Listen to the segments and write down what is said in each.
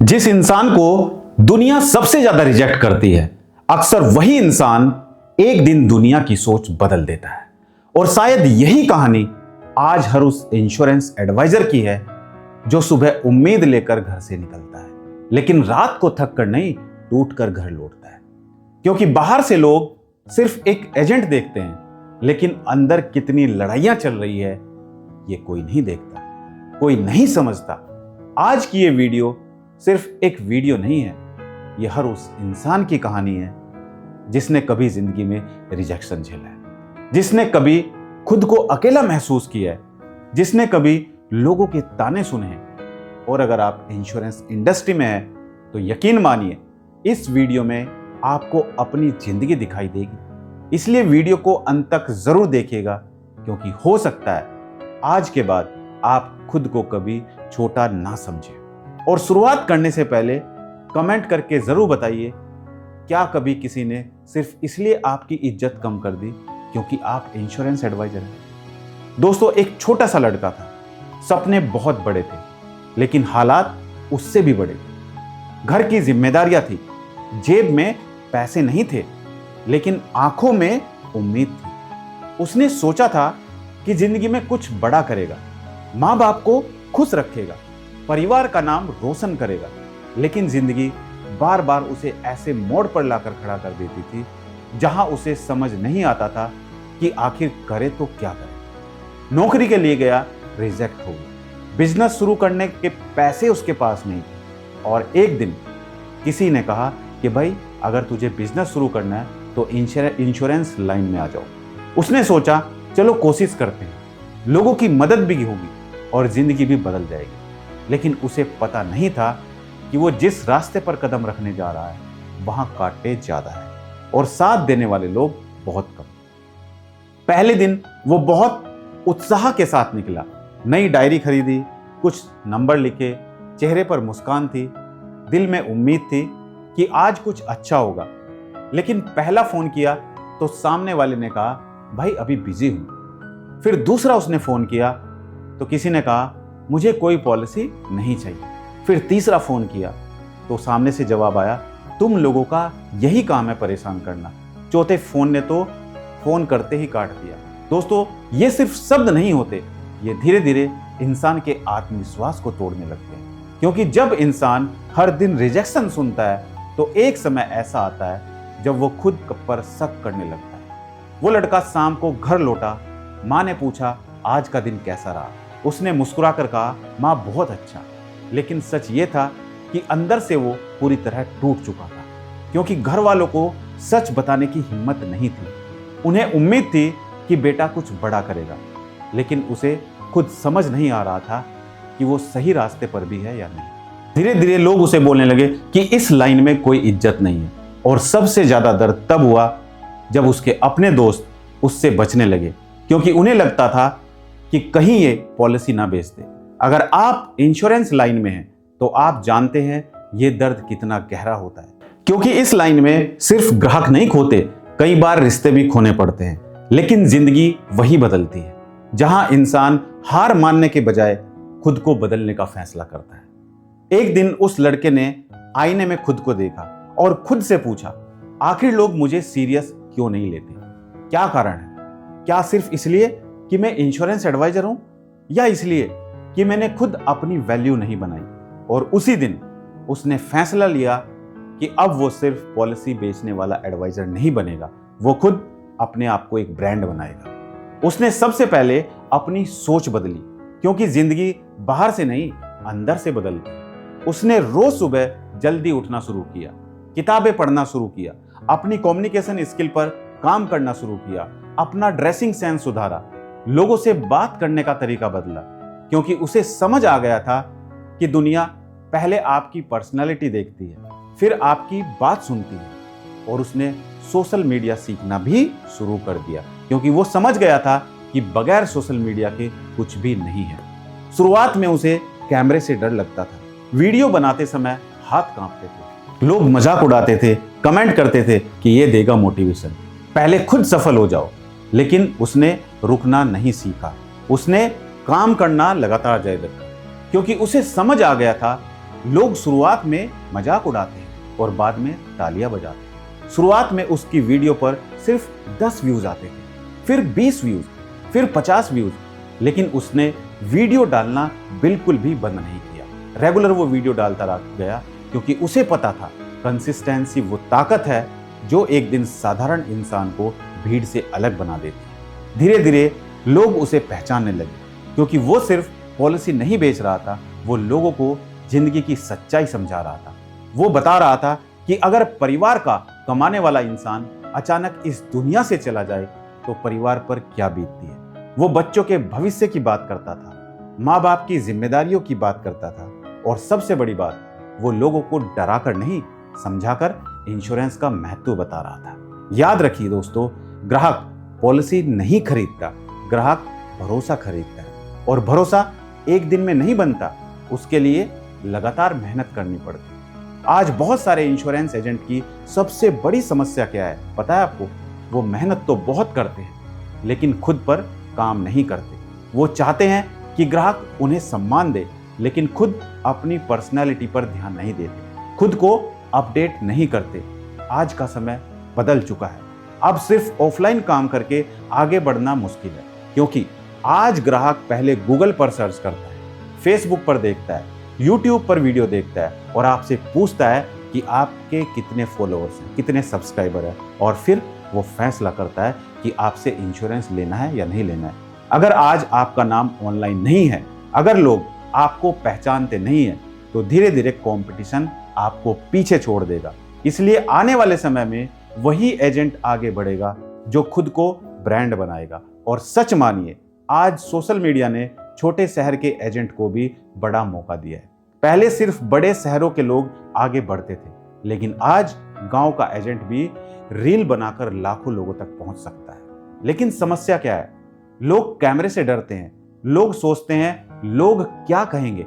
जिस इंसान को दुनिया सबसे ज्यादा रिजेक्ट करती है, अक्सर वही इंसान एक दिन दुनिया की सोच बदल देता है। और शायद यही कहानी आज हर उस इंश्योरेंस एडवाइजर की है जो सुबह उम्मीद लेकर घर से निकलता है, लेकिन रात को थक कर नहीं, टूट कर घर लौटता है। क्योंकि बाहर से लोग सिर्फ एक एजेंट देखते हैं, लेकिन अंदर कितनी लड़ाइयां चल रही है ये कोई नहीं देखता, कोई नहीं समझता। आज की ये वीडियो सिर्फ एक वीडियो नहीं है, ये हर उस इंसान की कहानी है जिसने कभी जिंदगी में रिजेक्शन झेला है, जिसने कभी खुद को अकेला महसूस किया है, जिसने कभी लोगों के ताने सुने हैं। और अगर आप इंश्योरेंस इंडस्ट्री में हैं तो यकीन मानिए इस वीडियो में आपको अपनी जिंदगी दिखाई देगी। इसलिए वीडियो को अंत तक जरूर देखिएगा, क्योंकि हो सकता है आज के बाद आप खुद को कभी छोटा ना समझें। और शुरुआत करने से पहले कमेंट करके जरूर बताइए, क्या कभी किसी ने सिर्फ इसलिए आपकी इज्जत कम कर दी क्योंकि आप इंश्योरेंस एडवाइजर हैं? दोस्तों, एक छोटा सा लड़का था, सपने बहुत बड़े थे, लेकिन हालात उससे भी बड़े थे। घर की जिम्मेदारियां थी, जेब में पैसे नहीं थे, लेकिन आंखों में उम्मीद थी। उसने सोचा था कि जिंदगी में कुछ बड़ा करेगा, माँ बाप को खुश रखेगा, परिवार का नाम रोशन करेगा। लेकिन जिंदगी बार बार उसे ऐसे मोड़ पर लाकर खड़ा कर देती थी जहां उसे समझ नहीं आता था कि आखिर करे तो क्या करे। नौकरी के लिए गया, रिजेक्ट हो गया। बिजनेस शुरू करने के पैसे उसके पास नहीं थे। और एक दिन किसी ने कहा कि भाई, अगर तुझे बिजनेस शुरू करना है तो इंश्योरेंस लाइन में आ जाओ। उसने सोचा चलो कोशिश करते हैं, लोगों की मदद भी होगी और जिंदगी भी बदल जाएगी। लेकिन उसे पता नहीं था कि वो जिस रास्ते पर कदम रखने जा रहा है वहां कांटे ज्यादा है और साथ देने वाले लोग बहुत कम। पहले दिन वो बहुत उत्साह के साथ निकला, नई डायरी खरीदी, कुछ नंबर लिखे, चेहरे पर मुस्कान थी, दिल में उम्मीद थी कि आज कुछ अच्छा होगा। लेकिन पहला फोन किया तो सामने वाले ने कहा, भाई अभी बिजी हूं। फिर दूसरा उसने फोन किया तो किसी ने कहा, मुझे कोई पॉलिसी नहीं चाहिए। फिर तीसरा फोन किया तो सामने से जवाब आया, तुम लोगों का यही काम है परेशान करना। चौथे फोन ने तो फोन करते ही काट दिया। दोस्तों, ये सिर्फ शब्द नहीं होते, ये धीरे धीरे इंसान के आत्मविश्वास को तोड़ने लगते हैं। क्योंकि जब इंसान हर दिन रिजेक्शन सुनता है तो एक समय ऐसा आता है जब वो खुद पर शक करने लगता है। वो लड़का शाम को घर लौटा, माँ ने पूछा आज का दिन कैसा रहा। उसने मुस्कुराकर कहा, माँ बहुत अच्छा। लेकिन सच ये था कि अंदर से वो पूरी तरह टूट चुका था, क्योंकि घर वालों को सच बताने की हिम्मत नहीं थी। उन्हें उम्मीद थी कि बेटा कुछ बड़ा करेगा, लेकिन उसे खुद समझ नहीं आ रहा था कि वो सही रास्ते पर भी है या नहीं। धीरे धीरे लोग उसे बोलने लगे कि इस लाइन में कोई इज्जत नहीं है। और सबसे ज्यादा दर्द तब हुआ जब उसके अपने दोस्त उससे बचने लगे, क्योंकि उन्हें लगता था कि कहीं ये पॉलिसी ना बेच दे। अगर आप इंश्योरेंस लाइन में हैं तो आप जानते हैं ये दर्द कितना गहरा होता है, क्योंकि इस लाइन में सिर्फ ग्राहक नहीं खोते, कई बार रिश्ते भी खोने पड़ते हैं। लेकिन जिंदगी वही बदलती है जहां इंसान हार मानने के बजाय खुद को बदलने का फैसला करता है। एक दिन उस लड़के ने आईने में खुद को देखा और खुद से पूछा, आखिर लोग मुझे सीरियस क्यों नहीं लेते? क्या कारण है? क्या सिर्फ इसलिए कि मैं इंश्योरेंस एडवाइजर हूं, या इसलिए कि मैंने खुद अपनी वैल्यू नहीं बनाई? और उसी दिन उसने फैसला लिया कि अब वो सिर्फ पॉलिसी बेचने वाला एडवाइजर नहीं बनेगा, वो खुद अपने आप को एक ब्रांड बनाएगा। उसने सबसे पहले अपनी सोच बदली, क्योंकि जिंदगी बाहर से नहीं अंदर से बदलती। उसने रोज सुबह जल्दी उठना शुरू किया, किताबें पढ़ना शुरू किया, अपनी कम्युनिकेशन स्किल पर काम करना शुरू किया, अपना ड्रेसिंग सेंस सुधारा, लोगों से बात करने का तरीका बदला, क्योंकि उसे समझ आ गया था कि दुनिया पहले आपकी पर्सनालिटी देखती है, फिर आपकी बात सुनती है। और उसने सोशल मीडिया सीखना भी शुरू कर दिया, क्योंकि वो समझ गया था कि बगैर सोशल मीडिया के कुछ भी नहीं है। शुरुआत में उसे कैमरे से डर लगता था, वीडियो बनाते समय हाथ कांपते थे, लोग मजाक उड़ाते थे, कमेंट करते थे कि ये देगा मोटिवेशन, पहले खुद सफल हो जाओ। लेकिन उसने रुकना नहीं सीखा, उसने काम करना लगातार जारी रखा, क्योंकि उसे समझ आ गया था लोग शुरुआत में मजाक उड़ाते हैं और बाद में तालियां बजाते हैं। शुरुआत में उसकी वीडियो पर सिर्फ 10 व्यूज आते थे, फिर 20 व्यूज, फिर 50 व्यूज, लेकिन उसने वीडियो डालना बिल्कुल भी बंद नहीं किया। रेगुलर वो वीडियो डालता रह गया, क्योंकि उसे पता था कंसिस्टेंसी वो ताकत है जो एक दिन साधारण इंसान को भीड़ से अलग बना देती है। धीरे धीरे लोग उसे पहचानने लगे, क्योंकि वो सिर्फ पॉलिसी नहीं बेच रहा था, वो लोगों को जिंदगी की सच्चाई समझा रहा था। वो बता रहा था कि अगर परिवार का कमाने वाला इंसान अचानक इस दुनिया से चला जाए तो परिवार पर क्या बीतती है। वो बच्चों के भविष्य की बात करता था, माँ बाप की जिम्मेदारियों की बात करता था, और सबसे बड़ी बात, वो लोगों को डराकर नहीं, समझाकर इंश्योरेंस का महत्व बता रहा था। याद रखिए दोस्तों, ग्राहक पॉलिसी नहीं खरीदता, ग्राहक भरोसा खरीदता है, और भरोसा एक दिन में नहीं बनता, उसके लिए लगातार मेहनत करनी पड़ती है। आज बहुत सारे इंश्योरेंस एजेंट की सबसे बड़ी समस्या क्या है पता है आपको? वो मेहनत तो बहुत करते हैं, लेकिन खुद पर काम नहीं करते। वो चाहते हैं कि ग्राहक उन्हें सम्मान दे, लेकिन खुद अपनी पर्सनैलिटी पर ध्यान नहीं देते, खुद को अपडेट नहीं करते। आज का समय बदल चुका है। अब सिर्फ ऑफलाइन काम करके आगे बढ़ना मुश्किल है, क्योंकि आज ग्राहक पहले गूगल पर सर्च करता है, फेसबुक पर देखता है, यूट्यूब पर वीडियो देखता है, और आपसे पूछता है कि आपके कितने फॉलोअर्स हैं, कितने सब्सक्राइबर हैं, और फिर वो फैसला करता है कि आपसे इंश्योरेंस लेना है या नहीं लेना है। अगर आज आपका नाम ऑनलाइन नहीं है, अगर लोग आपको पहचानते नहीं हैं, तो धीरे धीरे कंपटीशन आपको पीछे छोड़ देगा। इसलिए आने वाले समय में वही एजेंट आगे बढ़ेगा जो खुद को ब्रांड बनाएगा। और सच मानिए, आज सोशल मीडिया ने छोटे शहर के एजेंट को भी बड़ा मौका दिया है। पहले सिर्फ बड़े शहरों के लोग आगे बढ़ते थे, लेकिन आज गांव का एजेंट भी रील बनाकर लाखों लोगों तक पहुंच सकता है। लेकिन समस्या क्या है? लोग कैमरे से डरते हैं, लोग सोचते हैं लोग क्या कहेंगे।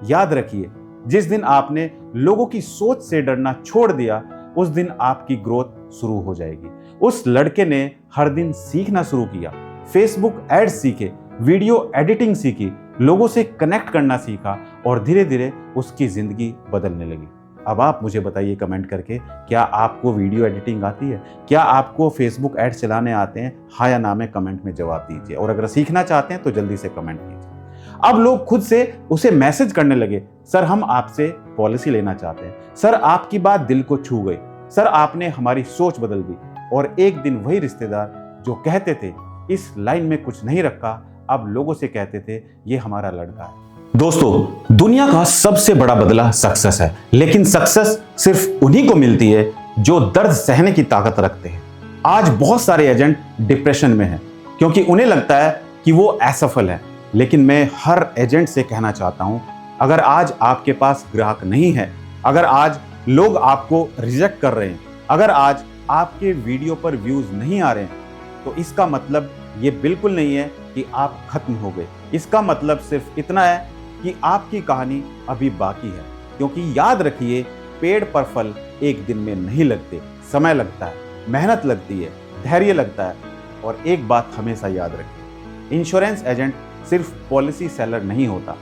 याद रखिए, जिस दिन आपने लोगों की सोच से डरना छोड़ दिया, उस दिन आपकी ग्रोथ शुरू हो जाएगी। उस लड़के ने हर दिन सीखना शुरू किया, फेसबुक एड्स सीखे, वीडियो एडिटिंग सीखी, लोगों से कनेक्ट करना सीखा, और धीरे धीरे उसकी जिंदगी बदलने लगी। अब आप मुझे बताइए कमेंट करके, क्या आपको वीडियो एडिटिंग आती है? क्या आपको फेसबुक एड्स चलाने आते हैं? हाँ या ना में कमेंट में जवाब दीजिए, और अगर सीखना चाहते हैं तो जल्दी से कमेंट कीजिए। अब लोग खुद से उसे मैसेज करने लगे, सर हम आपसे पॉलिसी लेना चाहते हैं, सर आपकी बात दिल को छू गई, सर आपने हमारी सोच बदल दी। और एक दिन वही रिश्तेदार जो कहते थे इस लाइन में कुछ नहीं रखा, अब लोगों से कहते थे ये हमारा लड़का है। दोस्तों, दुनिया का सबसे बड़ा बदला सक्सेस है, लेकिन सक्सेस सिर्फ उन्हीं को मिलती है जो दर्द सहने की ताकत रखते हैं। आज बहुत सारे एजेंट डिप्रेशन में हैं, क्योंकि उन्हें लगता है कि वो असफल है। लेकिन मैं हर एजेंट से कहना चाहता हूं, अगर आज आपके पास ग्राहक नहीं है, अगर आज लोग आपको रिजेक्ट कर रहे हैं, अगर आज आपके वीडियो पर व्यूज नहीं आ रहे हैं, तो इसका मतलब ये बिल्कुल नहीं है कि आप खत्म हो गए। इसका मतलब सिर्फ इतना है कि आपकी कहानी अभी बाकी है। क्योंकि याद रखिए, पेड़ पर फल एक दिन में नहीं लगते, समय लगता है, मेहनत लगती है, धैर्य लगता है। और एक बात हमेशा याद रखिए, इंश्योरेंस एजेंट सिर्फ पॉलिसी सेलर नहीं होता,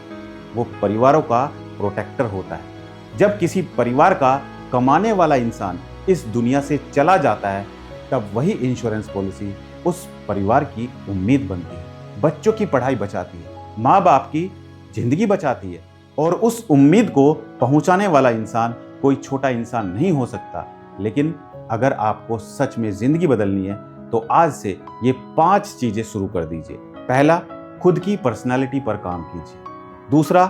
वो परिवारों का प्रोटेक्टर होता है। जब किसी परिवार का कमाने वाला इंसान इस दुनिया से चला जाता है, तब वही इंश्योरेंस पॉलिसी उस परिवार की उम्मीद बनती है, बच्चों की पढ़ाई बचाती है, माँ बाप की जिंदगी बचाती है। और उस उम्मीद को पहुंचाने वाला इंसान कोई छोटा इंसान नहीं हो सकता। लेकिन अगर आपको सच में जिंदगी बदलनी है, तो आज से ये 5 चीजें शुरू कर दीजिए। पहला, खुद की पर्सनालिटी पर काम कीजिए। दूसरा,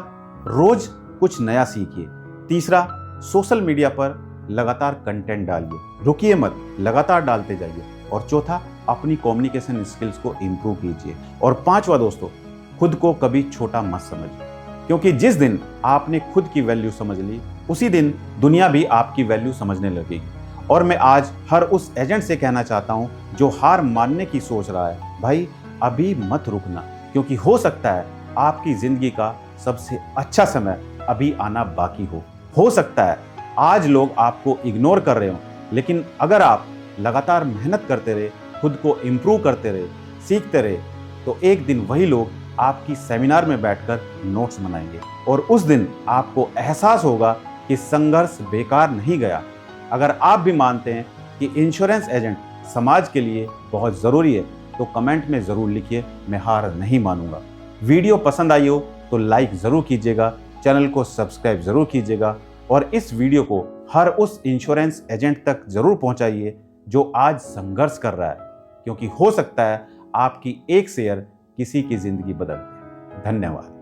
रोज कुछ नया सीखिए। तीसरा, सोशल मीडिया पर लगातार कंटेंट डालिए, रुकिए मत, लगातार डालते जाइए। और चौथा, अपनी कम्युनिकेशन स्किल्स को इंप्रूव कीजिए। और पांचवा दोस्तों, खुद को कभी छोटा मत समझिए, क्योंकि जिस दिन आपने खुद की वैल्यू समझ ली, उसी दिन दुनिया भी आपकी वैल्यू समझने लगेगी। और मैं आज हर उस एजेंट से कहना चाहता हूं जो हार मानने की सोच रहा है, भाई अभी मत रुकना, क्योंकि हो सकता है आपकी जिंदगी का सबसे अच्छा समय अभी आना बाकी हो सकता है आज लोग आपको इग्नोर कर रहे हो, लेकिन अगर आप लगातार मेहनत करते रहे, खुद को इम्प्रूव करते रहे, सीखते रहे, तो एक दिन वही लोग आपकी सेमिनार में बैठकर नोट्स बनाएंगे और उस दिन आपको एहसास होगा कि संघर्ष बेकार नहीं गया। अगर आप भी मानते हैं कि इंश्योरेंस एजेंट समाज के लिए बहुत ज़रूरी है तो कमेंट में ज़रूर लिखिए, मैं हार नहीं मानूंगा। वीडियो पसंद आई हो तो लाइक ज़रूर कीजिएगा, चैनल को सब्सक्राइब ज़रूर कीजिएगा और इस वीडियो को हर उस इंश्योरेंस एजेंट तक ज़रूर पहुंचाइए जो आज संघर्ष कर रहा है, क्योंकि हो सकता है आपकी एक शेयर किसी की ज़िंदगी बदल दे। धन्यवाद।